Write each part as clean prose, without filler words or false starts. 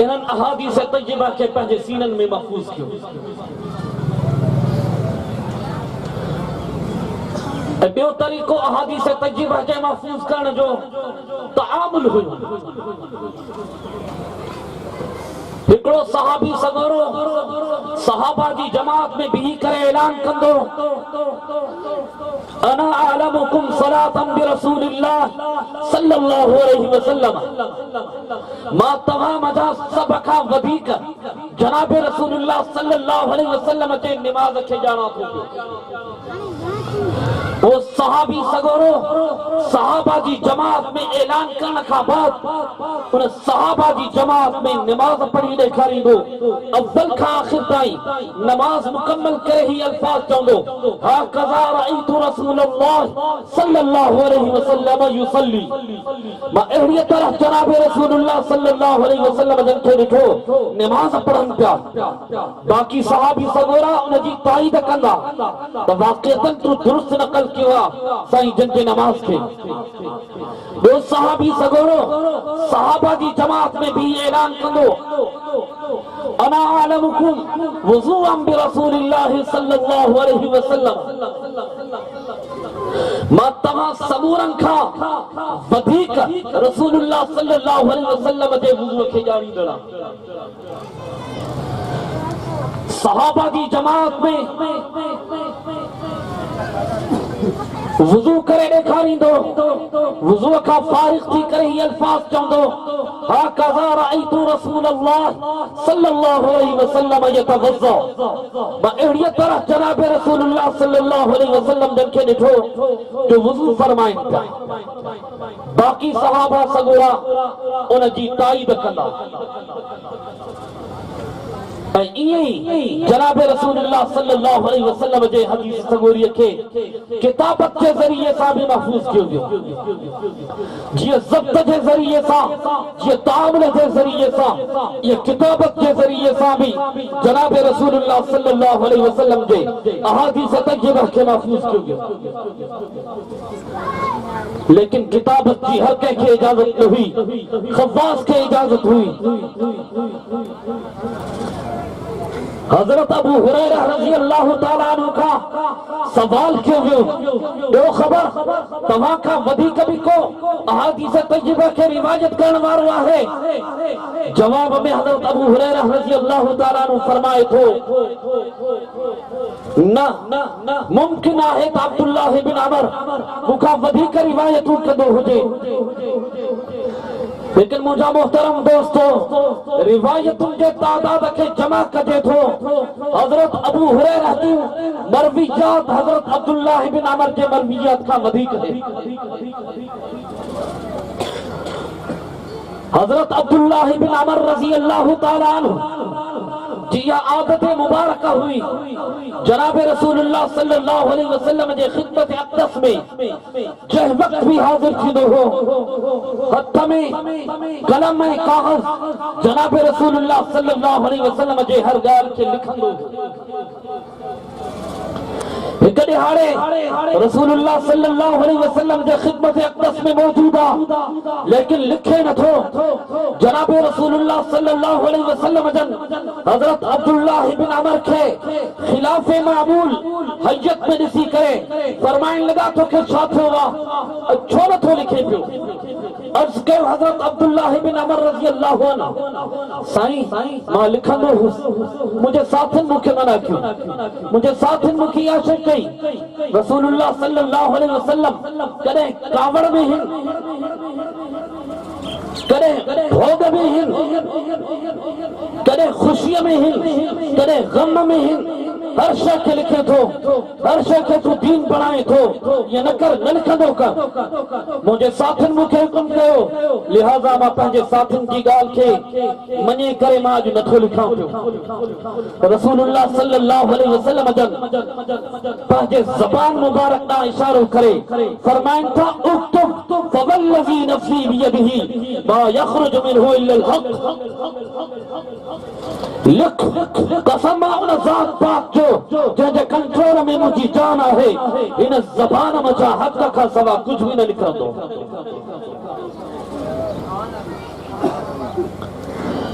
انہن احادیث طیبہ کے پہنجے سینن میں محفوظ کیوں بیو طریقو احادیث طیبہ کے محفوظ کرنے جو تعامل ہوئی ہکڑو صحابی سگورو صحابہ جی جماعت میں بھی کرے اعلان کندو انا اعلمکم صلاة برسول اللہ صلی اللہ علیہ وسلم ما تمام جا سبکا ودیک جناب رسول اللہ صلی اللہ علیہ وسلم کے نماز کے جانا تھو وہ صحابی سگورو صحابہ جی جماعت میں اعلان کرنے کا بعد انہیں صحابہ جی جماعت میں نماز پڑھی دکھاری دو اول کا آخر تائی نماز مکمل کرے ہی الفاظ چاہوں دو ہاکذا رأیت رسول اللہ صلی اللہ علیہ وسلم یصلی ما اہلیت طرح جناب رسول اللہ صلی اللہ علیہ وسلم جن کے لکھو نماز پڑھن پیا باقی صحابی سگورا انہیں جی تائید کندہ تو واقعتاً تو درست نقل کیوا سائیں جن کے نماز کے دو صحابی سگورو صحابہ دی جماعت میں بھی اعلان کندو انا عالمکم وضوعا برسول اللہ صلی اللہ علیہ وسلم ما تمام سمورن کھا ودیک رسول اللہ صلی اللہ علیہ وسلم دے وضوع کے جاری دڑا صحابہ دی جماعت میں وضو کرے دکھاری دو وضو کا فارغ تھی کرے ہی الفاظ چاہوں دو ہاکذا رأیت رسول اللہ صلی اللہ علیہ وسلم یتوضا با اہلیت طرح جناب رسول اللہ صلی اللہ علیہ وسلم جن کے نٹھو جو وضو فرمائیں باقی صحابہ سگورا انہیں جی تائید کندہ جناب رسول اللہ صلی اللہ علیہ وسلم جے حدیث سگوری کے کتابت کے ذریعے سا بھی محفوظ کیوں گئے جی ضبط کے ذریعے سا یہ تعامل کے ذریعے سا یہ کتابت کے ذریعے سا بھی جناب رسول اللہ صلی اللہ علیہ وسلم جے احادیث طیبہ کے محفوظ کیوں گئے لیکن کتابت کی ہر کہہ کے اجازت ہوئی خواص کے اجازت ہوئی حضرت ابو ہریرہ رضی اللہ تعالیٰ عنہ کا سوال کیوں گئے دو خبر تمہاں کا ودی کبھی کو احادیث طیبہ کے روایت کرنے ماروا ہے جواب میں حضرت ابو ہریرہ رضی اللہ تعالیٰ عنہ فرمائے تھو نہ ممکن ہے تو عبداللہ بن عمر مکا ودی کا روایت ان کے دو ہو جے لیکن مجھا محترم دوستو روایت ان کے تعداد کے جمع کجے تھو حضرت ابو ہریرہ کی مرویات حضرت عبداللہ بن عمر کے مرویات کا ودیک ہے حضرت عبداللہ بن عمر رضی اللہ تعالیٰ عنہ جی یہ عادت مبارکہ ہوئی جناب رسول اللہ صلی اللہ علیہ وسلم جے خدمت اقدس میں جہ وقت بھی حاضر تھی دو ہو حد میں قلم میں کاغذ جناب رسول اللہ صلی اللہ علیہ وسلم جے ہر گال کے لکھن دو ایک دہاڑے رسول اللہ صلی اللہ علیہ وسلم جے خدمت اقدس میں موجودہ لیکن لکھے نہ تھو جناب رسول اللہ صلی اللہ علیہ وسلم جن حضرت عبداللہ بن عمر کے خلاف معمول حیت میں نسی کرے فرمائن لگا تو کہ شاہ ہوا چھوڑا تھو لکھے پیو عرض کہ حضرت عبداللہ بن عمر رضی اللہ عنہ سائیں ماں لکھن دو مجھے ساتھن مکہ منع کیوں مجھے ساتھن مکہ عاشق گئی رسول اللہ صلی اللہ علیہ وسلم کرے کاوڑ میں ہن کرے بھوگ میں ہن کرے خوشی میں ہن کرے غم میں ہن ہر شے کے لکھے تھو ہر شے کے تو دین بنائے تھو یہ نہ کر نہ لکھنو کا مجھے ساتھن مکہ حکم کہو لہذا ماں پہنجے ساتھن کی گال کے منی کرے ماں جو نتھو لکھاؤں پیو رسول اللہ صلی اللہ علیہ وسلم جن پہنجے زبان مبارک نہ اشارو کرے فرمائن تھا اکتب فوالذی نفسی بیدہی ما یخرج منہ الا الحق لکھ قسم اپنا ذات پاک جو جنجے کنٹرول میں مجھے جانا ہے ان زبان مجھا حق کا سوا کچھ بھی نہ لکھا دو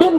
2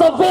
100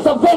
100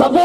100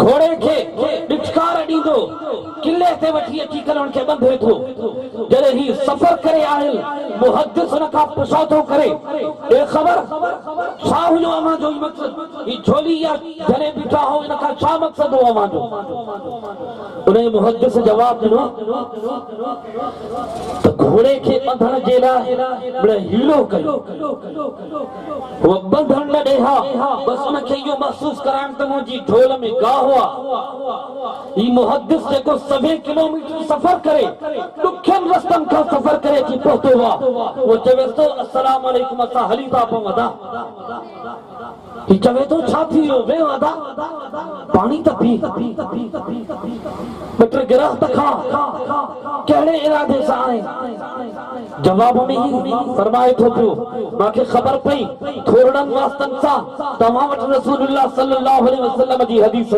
گھوڑے کے ڈٹکار ڈیندو قلعے تے وٹھی اچھی کر ان کے بندھے تھو جڑے ہی سفر کرے آئل محدث ان کا پشاتو کرے ایک خبر شاہ جو اما جو مقصد یہ جھولی یا جھلے بٹھا ہو ان کا شاہ مقصد ہو اما جو انہیں محدث جواب دنو تو گھوڑے کے بندھن جیلا بڑے ہیلو کرو وہ بندھن لڑے ہاں بس ان کے یہ محسوس کرائیں تو مجھے ڈھول میں گاہ ہوا یہ محدث سے کو 7 کلومیٹر سفر کرے دکھن رستم کا سفر کرے کی پہتو ہوا وہ جوے تو السلام علیکم اسا حلی تاپوں ودا یہ جوے تو چھاتی ہو بے ودا پانی تا پی بٹر گرہ تکھا کہڑے ارادے سے آئے جواب میں ہی فرمائے تھو پیو باقی خبر پئی تھوڑن واسطن سا تمامت رسول اللہ صلی اللہ علیہ وسلم جی حدیث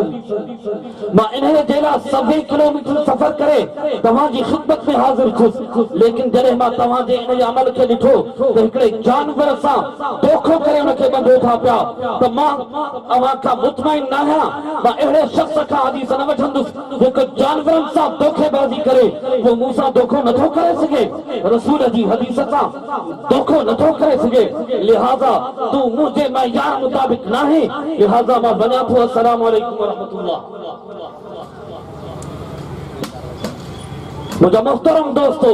ماں انہیں جیلا 7 کلومیٹر سفر کرے تمام جی خدمت میں حاضر کھس لیکن جرے ماں تمام جی انہیں عمل کے لٹھو تو ہکڑے جانور سا دوکھو کرے انہیں کے بندو تھا پیا تو ماں اما کا مطمئن نہ ہے ماں اہڑے شخص کا حدیث نہ وٹھندس جو جانور سا دوکھے بازی کرے وہ موسیٰ دوکھو نہ تھو کرے سکے رسول جی حدیث سا دوکھو نہ تھو کرے سکے لہذا تو مجھے معیار مطابق نہ ہے لہذا میں بنا تو السلام علیکم ورحمت اللہ مجھے محترم دوستو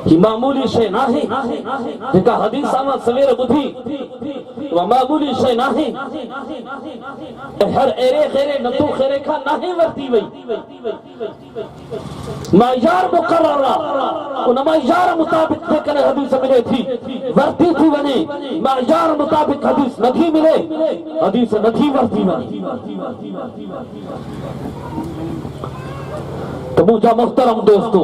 یہ معمولی شے نہ ہے جنکا حدیث آمد سویر بدھی وہ معمولی شے نہ ہے ہر ایرے خیرے نتو خیرے کا نہ ہے ورتی وئی معیار مقرر رہا ان معیار مطابق تھے کہ حدیث ملے تھی ورتی تھی ونے معیار مطابق حدیث نہ تھی ملے حدیث نہ تھی ورتی ونے تو مجھا محترم دوستو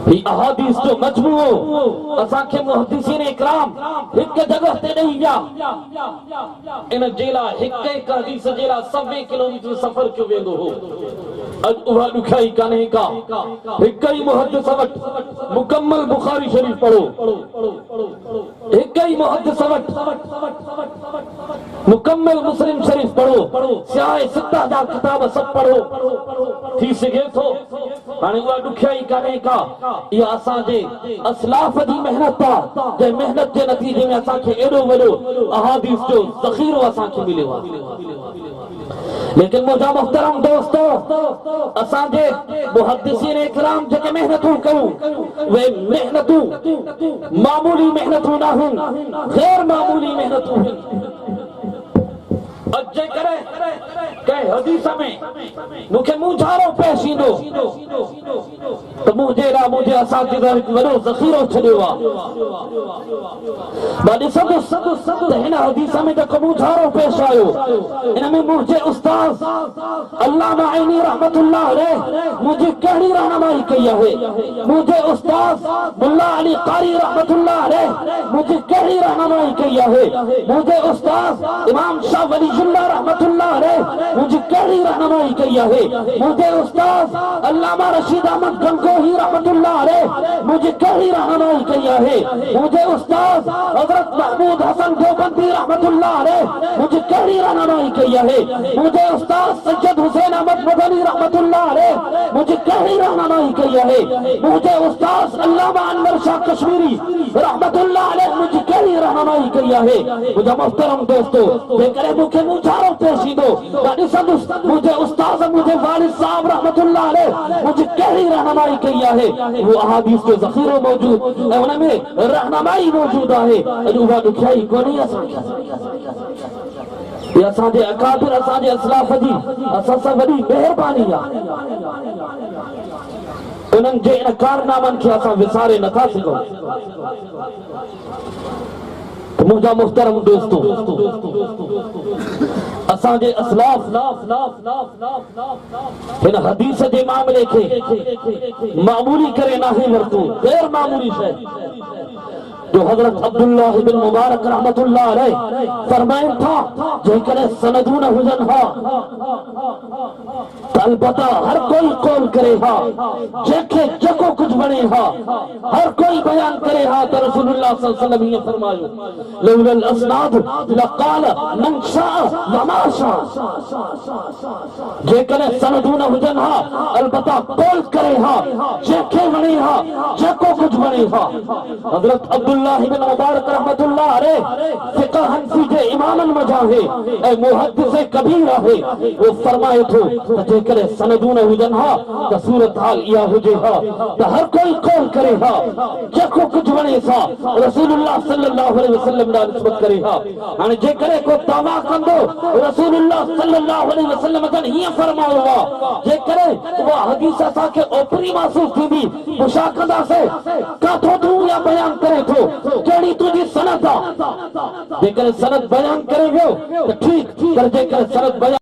یہ احادیث جو مجموع اساں کے محدثین اکرام ایک جگہ تے نہیں گیا ان جیلا ایک حدیث جیلا 7 کلومیٹر سفر کیوں ویندو ہو اج اوہ لکھائی کانے کا ایک ہی محدث وٹ مکمل بخاری شریف پڑھو ایک ہی محدث وٹ مکمل مسلم شریف پڑھو سیاہ 7 کتاب سب پڑھو تھی سگے تھو ہانے وہ دکھائی کانے کا یہ آسان جے اسلاف دی محنت تا جے محنت جے نتیجے میں آسان کے ایڈو وڈو احادیث جو ذخیرو آسان کے ملے ہوا لیکن مجھا محترم دوستو آسان جے محدثین اکرام جے کے محنتوں کروں وہ محنتوں معمولی محنتوں نہ ہوں غیر معمولی محنتوں ہوں اجے کرے کہ حدیث میں مکھے مجھارو پیشی دو تو مجھے اساتذہ ورو ذخیرو چھڑیوا بعد سب ہن حدیث میں تو مجھارو پیش آیو ان میں مجھے استاد علامہ عینی رحمت اللہ علیہ مجھے کہڑی رہنمائی کیا ہے مجھے استاد ملا علی قاری رحمت اللہ علیہ مجھے کہڑی رہنمائی کیا ہے مجھے استاد امام شاہ ولی اللہ رحمت اللہ علیہ مجھے کہڑی رہنمائی کیا ہے مجھے استاد علامہ رشید احمد گنگوہی رحمت اللہ علیہ مجھے کہڑی رہنمائی کیا ہے مجھے استاد حضرت محمود حسن دیوبندی رحمت اللہ علیہ مجھے کہڑی رہنمائی کیا ہے مجھے استاد سید حسین احمد مدنی رحمت اللہ علیہ مجھے کہڑی رہنمائی کیا ہے مجھے استاد علامہ انور شاہ کشمیری رحمت اللہ علیہ مجھے کہڑی رہنمائی کیا ہے مجھے محترم دوستو بے کرے مکھے مجھارو پیشی دو مجھے استاد مجھے والد صاحب رحمت اللہ علیہ مجھے کہڑی رہنمائی کیا ہے وہ احادیث کے ذخیروں موجود ہے انہیں میں رہنمائی موجود ہے انہوں دکھائی کو نہیں آسان یہ اساں دے اکابر اساں دے اسلاف دی اساں سا وڈی مہربانی انہاں جے کارنامن کے اساں وسارے نہ تھا سگو مجھا محترم دوستو اساں جے اسلاف ان حدیث دے معاملے کے معمولی کرے نہ ہی ورتو غیر معمولی شے جو حضرت عبداللہ بن مبارک رحمت اللہ علیہ فرمائیں تھا جے کرے سندون ہوجن ہا البتہ ہر کوئی قول کرے ہا جیکے جکو کچھ بنے ہا ہر کوئی بیان کرے ہا تو رسول اللہ صلی اللہ علیہ وسلم یہ فرمایو لولا الاسناد لقال من شاء وما شاء جے کرے سندون ہوجن ہا البتہ قول کرے ہا جیکے بنے ہا جکو کچھ بنے ہا حضرت عبداللہ بن مبارک رحمت اللہ علیہ فقہ حنفی کے امام المجاہے اے محدث کبیرہ ہے وہ فرمائے تھو جے کرے سندون ہوجن ہا تو صورتحال یا ہوجے ہا تو ہر کوئی قول کرے ہا جکو کچھ بنے سا رسول اللہ صلی اللہ علیہ وسلم دا نسبت کرے ہا ہاں جے کرے کو دعویٰ کندو رسول اللہ صلی اللہ علیہ وسلم جن ہی فرماؤ ہوا جے کرے وہ حدیث سا کے اوپری محسوس تھی بھی مشاکدہ سے کا تو دوں یا بیان کرے تو کیڑی تجھی سند جے کرے سند بیان کرے گو تو ٹھیک کر جے کرے سند بیان